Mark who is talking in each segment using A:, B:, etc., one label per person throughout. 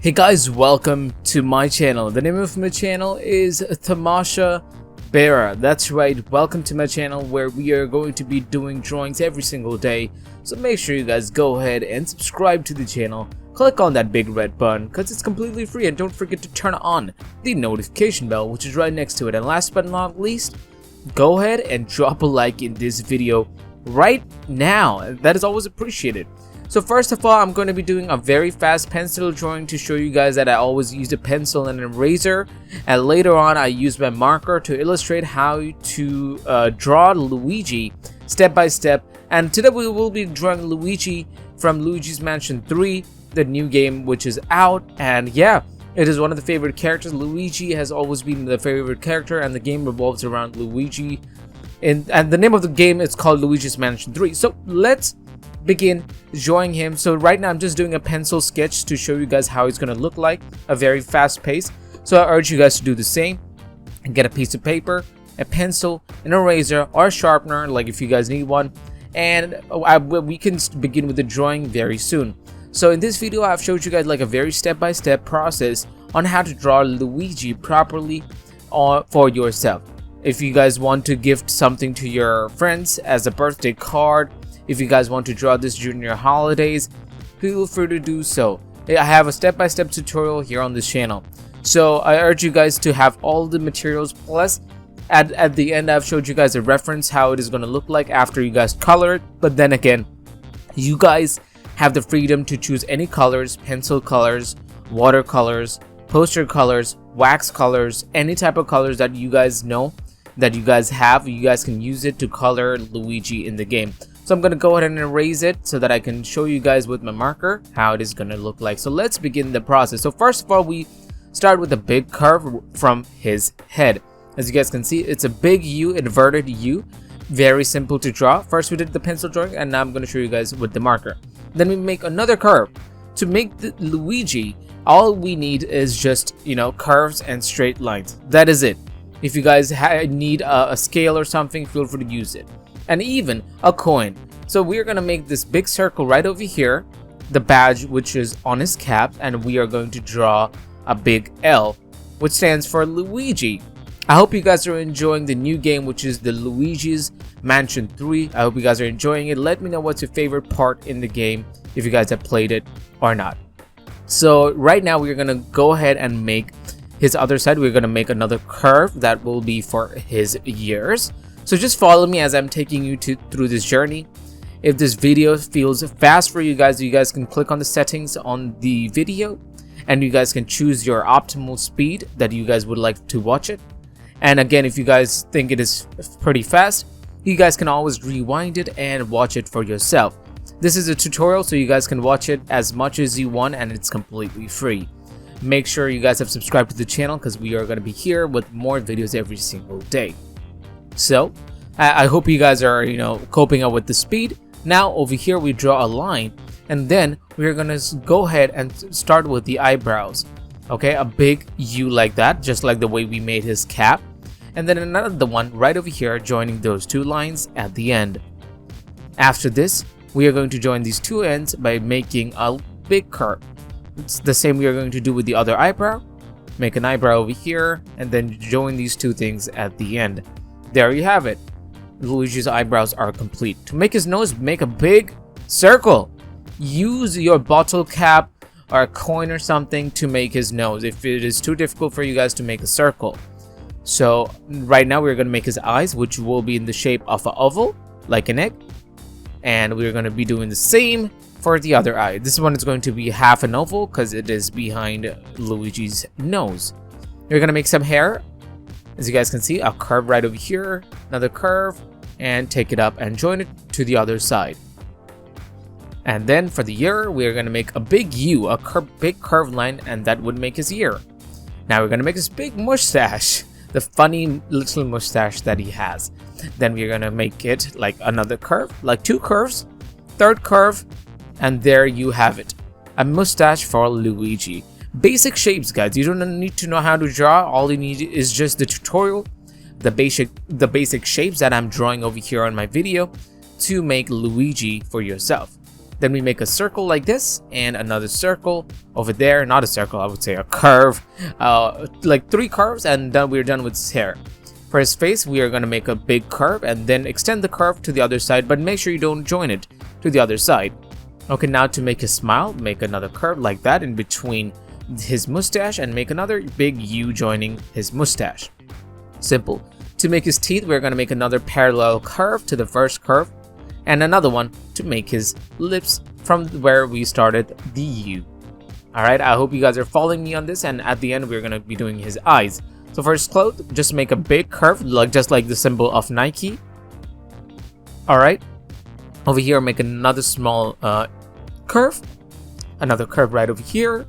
A: Hey guys, welcome to my channel. The name of my channel is TamashaBera. That's right, welcome to my channel where we are going to be doing drawings every single day. So make sure you guys go ahead and subscribe to the channel. Click on that big red button because it's completely free, and don't forget to turn on the notification bell which is right next to it. And last but not least, go ahead and drop a like in this video right now. That is always appreciated. So first of all, I'm going to be doing a very fast pencil drawing to show you guys that I always use a pencil and an eraser, and later on I use my marker to illustrate how to draw Luigi step by step. And today we will be drawing Luigi from Luigi's Mansion 3, the new game which is out. And yeah, it is one of the favorite characters. Luigi has always been the favorite character, and the game revolves around Luigi. And the name of the game is called Luigi's Mansion 3. So let's begin drawing him. So right now I'm just doing a pencil sketch to show you guys how he's going to look like, a very fast pace. So I urge you guys to do the same and get a piece of paper, a pencil, an eraser or a sharpener, like if you guys need one, and we can begin with the drawing very soon. So in this video I've showed you guys like a very step-by-step process on how to draw Luigi properly for yourself. If you guys want to gift something to your friends as a birthday card, if you guys want to draw this during your holidays, feel free to do so. I have a step-by-step tutorial here on this channel. So I urge you guys to have all the materials, plus at the end I've showed you guys a reference how it is going to look like after you guys color it. But then again, you guys have the freedom to choose any colors, pencil colors, watercolors, poster colors, wax colors, any type of colors that you guys know that you guys have. You guys can use it to color Luigi in the game. So I'm going to go ahead and erase it so that I can show you guys with my marker how it is going to look like. So let's begin the process. So first of all, we start with a big curve from his head. As you guys can see, it's a big U, inverted U. Very simple to draw. First we did the pencil drawing, and now I'm going to show you guys with the marker. Then we make another curve. To make the Luigi, all we need is just, curves and straight lines. That is it. If you guys need a scale or something, feel free to use it. And even a coin. So we're going to make this big circle right over here, the badge which is on his cap, and we are going to draw a big L which stands for Luigi. I hope you guys are enjoying the new game which is the Luigi's Mansion 3. I hope you guys are enjoying it. Let me know what's your favorite part in the game, if you guys have played it or not. So right now we're going to go ahead and make his other side. We're going to make another curve that will be for his ears. So just follow me as I'm taking you through this journey. If this video feels fast for you guys can click on the settings on the video, and you guys can choose your optimal speed that you guys would like to watch it. And again, if you guys think it is pretty fast, you guys can always rewind it and watch it for yourself. This is a tutorial, so you guys can watch it as much as you want, and it's completely free. Make sure you guys have subscribed to the channel because we are going to be here with more videos every single day. So I hope you guys are coping up with the speed. Now over here we draw a line, and then we're gonna go ahead and start with the eyebrows. Okay, a big U like that, just like the way we made his cap, and then another one right over here joining those two lines at the end. After this, we are going to join these two ends by making a big curve. It's the same we are going to do with the other eyebrow. Make an eyebrow over here and then join these two things at the end. There you have it. Luigi's eyebrows are complete. To make his nose, make a big circle. Use your bottle cap or a coin or something to make his nose if it is too difficult for you guys to make a circle. So right now we're going to make his eyes, which will be in the shape of an oval, like an egg. And we're going to be doing the same for the other eye. This one is going to be half an oval because it is behind Luigi's nose. We're going to make some hair. As you guys can see, a curve right over here, another curve, and take it up and join it to the other side. And then for the ear, we're going to make a big U, a big curved line, and that would make his ear. Now we're going to make this big mustache, the funny little mustache that he has. Then we're going to make it like another curve, like two curves, third curve, and there you have it. A mustache for Luigi. Basic shapes, guys. You don't need to know how to draw. All you need is just the tutorial, the basic shapes that I'm drawing over here on my video to make Luigi for yourself. Then we make a circle like this and another circle over there. Not a circle, I would say a curve. Like 3 curves, and then we're done with his hair. For his face, we are going to make a big curve and then extend the curve to the other side, but make sure you don't join it to the other side. Okay, now to make his smile, make another curve like that in between his mustache and make another big U joining his mustache. Simple. To make his teeth, we're going to make another parallel curve to the first curve and another one to make his lips from where we started the U. Alright, I hope you guys are following me on this, and at the end we're going to be doing his eyes. So for his clothes, just make a big curve just like the symbol of Nike. Alright, over here make another small curve, another curve right over here,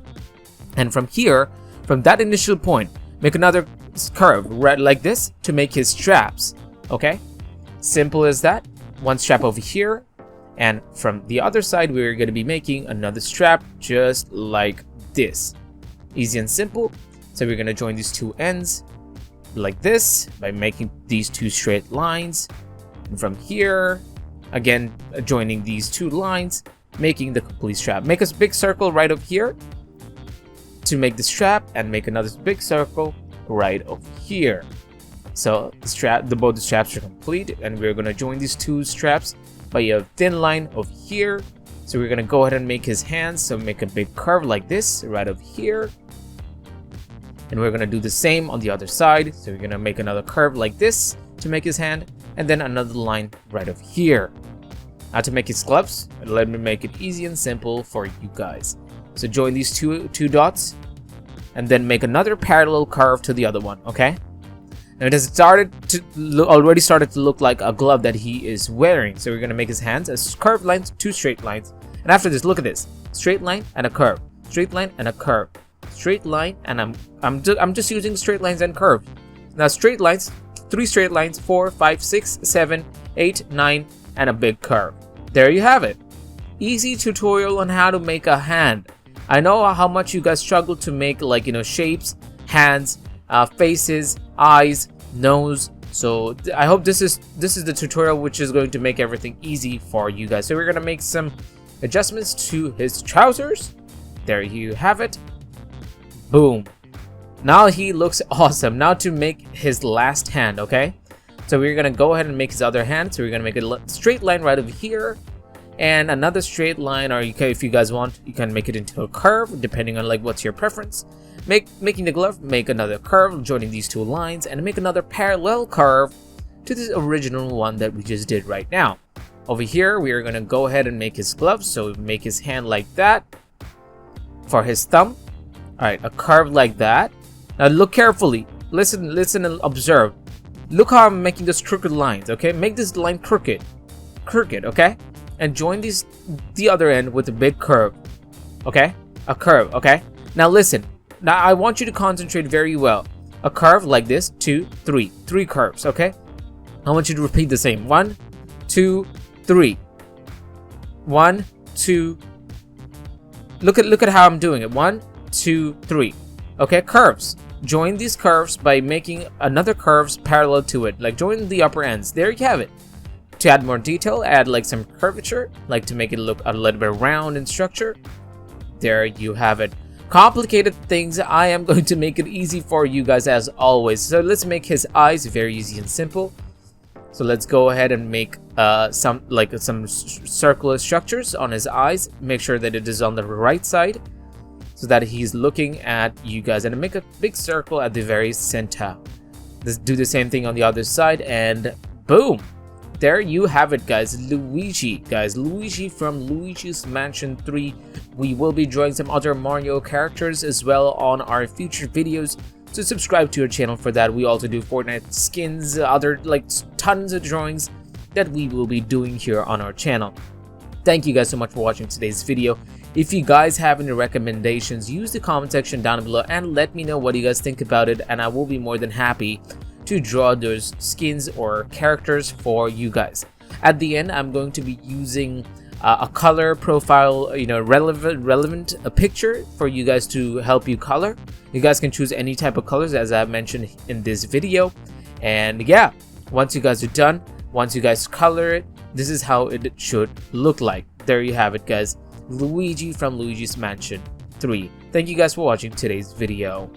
A: and from here, from that initial point, make another curve right like this to make his straps. Okay, simple as that. One strap over here, and from the other side we're going to be making another strap just like this. Easy and simple. So we're going to join these two ends like this by making these 2 straight lines, and from here again joining these 2 lines, making the complete strap. Make a big circle right over here to make the strap, and make another big circle right over here. So both the straps are complete, and we're going to join these 2 straps by a thin line over here. So we're going to go ahead and make his hands, so make a big curve like this right over here, and we're going to do the same on the other side. So we're going to make another curve like this to make his hand, and then another line right over here. Now to make his gloves, let me make it easy and simple for you guys. So join these two dots and then make another parallel curve to the other one. Okay, now it has already started to look like a glove that he is wearing. So we're going to make his hands as curved lines, 2 straight lines, and after this, look at this: straight line and a curve, straight line and a curve, straight line, and I'm just using straight lines and curves. Now straight lines, 3 straight lines, 4, 5, 6, 7, 8, 9, and a big curve. There you have it. Easy tutorial on how to make a hand. I know how much you guys struggle to make, like, shapes, hands, faces, eyes, nose. So I hope this is the tutorial which is going to make everything easy for you guys. So we're gonna make some adjustments to his trousers. There you have it. Boom. Now he looks awesome. Now to make his last hand. Okay, so we're gonna go ahead and make his other hand. So we're gonna make a straight line right over here, and another straight line, or if you guys want, you can make it into a curve depending on like what's your preference. Making the glove, make another curve joining these 2 lines, and make another parallel curve to the original one that we just did right now. Over here we are going to go ahead and make his gloves, so make his hand like that. For his thumb, alright, a curve like that. Now look carefully, listen and observe. Look how I'm making those crooked lines. Okay, make this line crooked, okay, and join the other end with a big curve. Okay, a curve. Okay, now listen. Now I want you to concentrate very well. A curve like this, 2, 3 curves. Okay, I want you to repeat the same. 1, 2, 3. 1, 2. Look at how I'm doing it. 1, 2, 3. Okay, curves. Join these curves by making another curves parallel to it. Like join the upper ends. There you have it. To add more detail, add like some curvature, like to make it look a little bit round in structure. There you have it. Complicated things, I am going to make it easy for you guys as always. So let's make his eyes very easy and simple. So let's go ahead and make some circular structures on his eyes. Make sure that it is on the right side so that he's looking at you guys, and make a big circle at the very center. Let's do the same thing on the other side, and boom. There you have it, guys. Luigi from Luigi's Mansion 3. We will be drawing some other Mario characters as well on our future videos, so subscribe to our channel for that. We also do Fortnite skins, other like tons of drawings that we will be doing here on our channel. Thank you guys so much for watching today's video. If you guys have any recommendations, use the comment section down below and let me know what you guys think about it, and I will be more than happy to draw those skins or characters for you guys. At the end, I'm going to be using a color profile, relevant a picture for you guys to help you color. You guys can choose any type of colors as I mentioned in this video. And yeah, once you guys are done, once you guys color it, this is how it should look like. there you have it, guys. Luigi from Luigi's Mansion 3. Thank you guys for watching today's video.